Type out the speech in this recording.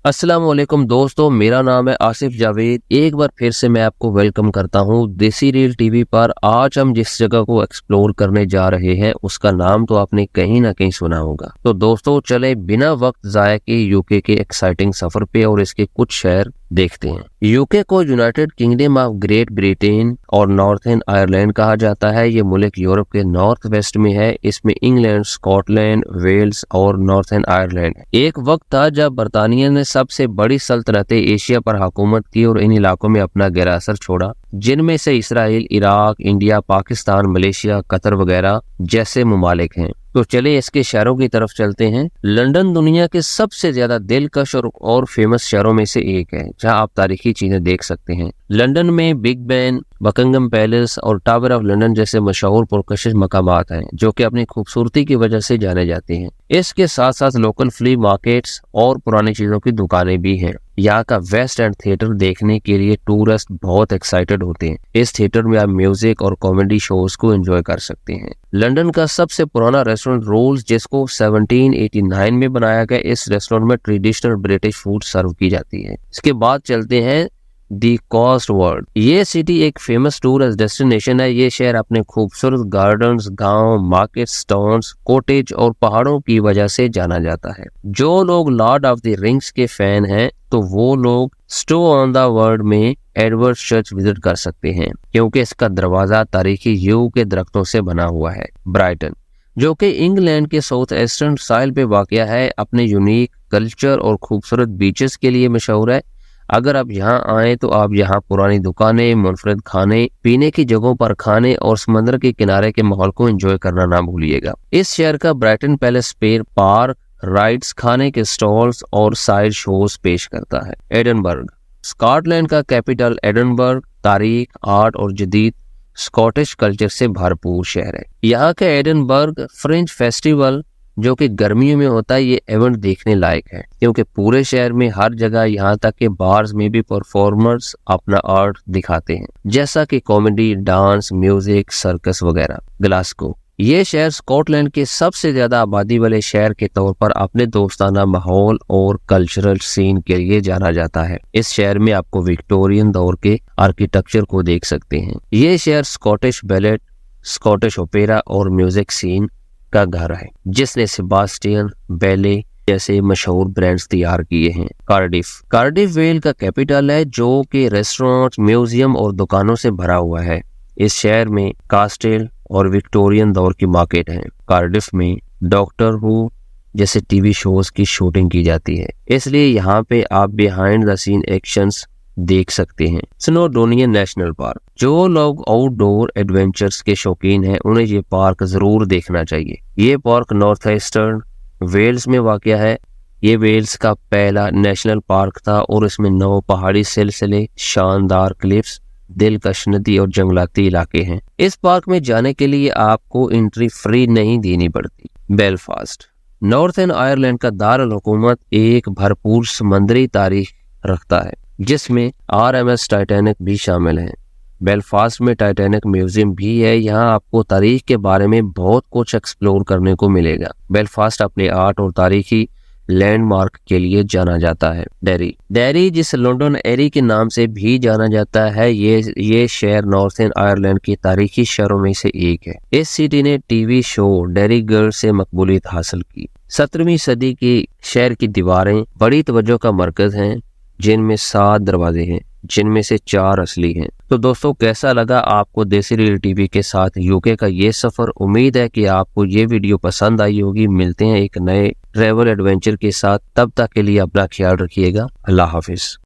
अस्सलाम वालेकुम दोस्तों, मेरा नाम है आसिफ जावेद। एक बार फिर से मैं आपको वेलकम करता हूं देसी रील टीवी पर। आज हम जिस जगह को एक्सप्लोर करने जा रहे हैं उसका नाम तो आपने कहीं ना कहीं सुना होगा। तो दोस्तों चले बिना वक्त जाया के यूके के एक्साइटिंग सफर पे और इसके कुछ शहर देखते हैं। यूके को United kingdom of great Britain और नॉर्थर्न आयरलैंड कहा जाता है। ये मुल्क यूरोप के नॉर्थ वेस्ट में है। इसमें इंग्लैंड, स्कॉटलैंड, वेल्स और नॉर्थर्न आयरलैंड है। एक वक्त था जब बरतानिया ने सबसे बड़ी सल्तनतें एशिया पर हुकूमत की और इन इलाकों में अपना गहरा असर छोड़ा, जिनमें से Israel, Iraq, India, Pakistan, Malaysia, Qatar वगैरह जैसे ममालिक हैं। तो चलिए इसके शहरों की तरफ चलते हैं। लंदन दुनिया के सबसे ज्यादा दिलकश और फेमस शहरों में से एक है, जहां आप तारीखी चीजें देख सकते हैं। लंदन में बिग बेन, बकिंगम पैलेस और टावर ऑफ लंदन जैसे मशहूर पुरकशिश मकामात हैं, जो कि अपनी खूबसूरती की वजह से जाने जाते हैं। इसके साथ साथ लोकल फ्ली मार्केट्स और पुरानी चीजों की दुकानें भी हैं। यहाँ का वेस्ट एंड थिएटर देखने के लिए टूरिस्ट बहुत एक्साइटेड होते हैं। इस थिएटर में आप म्यूजिक और कॉमेडी शोज को एंजॉय कर सकते हैं। लंदन का सबसे पुराना रेस्टोरेंट रोल्स, जिसको 1789 में बनाया गया, इस रेस्टोरेंट में ट्रेडिशनल ब्रिटिश फूड सर्व की जाती है। इसके बाद चलते हैं दी कॉस्टवर्ड। ये सिटी एक फेमस टूरिस्ट डेस्टिनेशन है। ये शहर अपने खूबसूरत गार्डन्स, गांव, मार्केट, टाउन्स, कॉटेज और पहाड़ों की वजह से जाना जाता है। जो लोग लॉर्ड ऑफ द रिंग्स के फैन हैं तो वो लोग स्टो ऑन द वर्ल्ड में एडवर्ड चर्च विजिट कर सकते हैं, क्योंकि इसका दरवाजा तारीखी यू के दरख्तों से बना हुआ है। ब्राइटन, जो कि इंग्लैंड के साउथ ईस्टर्न साइल पे वाक़या है, अपने यूनिक कल्चर और खूबसूरत बीचेस के लिए मशहूर है। अगर आप यहाँ आए तो आप यहाँ पुरानी दुकानें, मुनफरद खाने पीने की जगहों पर खाने और समंदर के किनारे के माहौल को एंजॉय करना ना भूलिएगा। इस शहर का ब्राइटन पैलेस पेर पार्क, राइड्स, खाने के स्टॉल्स और साइड शोज पेश करता है। एडनबर्ग, स्कॉटलैंड का कैपिटल एडनबर्ग तारीख, आर्ट और जदीद स्कॉटिश कल्चर से भरपूर शहर है। यहाँ का एडनबर्ग फ्रेंच फेस्टिवल, जो कि गर्मियों में होता है, ये इवेंट देखने लायक है, क्योंकि पूरे शहर में हर जगह, यहाँ तक के बार्स में भी परफॉर्मर्स अपना आर्ट दिखाते हैं, जैसा कि कॉमेडी, डांस, म्यूजिक, सर्कस वगैरह। ग्लासगो, ये शहर स्कॉटलैंड के सबसे ज्यादा आबादी वाले शहर के तौर पर अपने दोस्ताना माहौल और कल्चरल सीन के लिए जाना जाता है। इस शहर में आपको विक्टोरियन दौर के आर्किटेक्चर को देख सकते हैं। ये शहर स्कॉटिश बैलेट, स्कॉटिश ओपेरा और म्यूजिक सीन का घर है, जिसने सेबास्टियन बैले जैसे मशहूर ब्रांड्स तैयार किए हैं। कार्डिफ वेल का कैपिटल है, जो कि रेस्टोरेंट, म्यूजियम और दुकानों से भरा हुआ है। इस शहर में कास्टेल और विक्टोरियन दौर की मार्केट है। कार्डिफ में डॉक्टर हू जैसे टीवी शोज की शूटिंग की जाती है, इसलिए यहाँ पे आप बिहाइंड द सीन एक्शंस देख सकते हैं। स्नोडोनियन नेशनल पार्क, जो लोग आउटडोर एडवेंचर्स के शौकीन हैं उन्हें ये पार्क जरूर देखना चाहिए। ये पार्क नॉर्थ ईस्टर्न वेल्स में वाक़या है। ये वेल्स का पहला नेशनल पार्क था और इसमें 9 पहाड़ी सिलसिले, शानदार क्लिफ्स, दिलकश नदी और जंगलाती इलाके हैं। इस पार्क में जाने के लिए आपको एंट्री फ्री नहीं देनी पड़ती। बेलफास्ट, नॉर्थर्न आयरलैंड का दारुल हुकूमत, एक भरपूर समुद्री तारीख रखता है, जिसमें RMS टाइटैनिक भी शामिल है। बेलफास्ट में टाइटैनिक म्यूजियम भी है। यहाँ आपको तारीख के बारे में बहुत कुछ एक्सप्लोर करने को मिलेगा। बेलफास्ट अपने आर्ट और तारीखी लैंडमार्क के लिए जाना जाता है। डेरी, जिसे लंदन एरी के नाम से भी जाना जाता है, ये शहर नॉर्थर्न आयरलैंड की तारीखी शहरों में से एक है। इस सिटी ने टीवी शो डेरी गर्ल से मकबूलियत हासिल की। 17वीं सदी की शहर की दीवारें बड़ी तवज्जो का मरकज हैं, जिनमें 7 दरवाजे हैं, जिनमें से 4 असली हैं। तो दोस्तों, कैसा लगा आपको देसी रील टीवी के साथ यूके का ये सफर? उम्मीद है कि आपको ये वीडियो पसंद आई होगी। मिलते हैं एक नए ट्रैवल एडवेंचर के साथ, तब तक के लिए अपना ख्याल रखिएगा। अल्लाह हाफिज।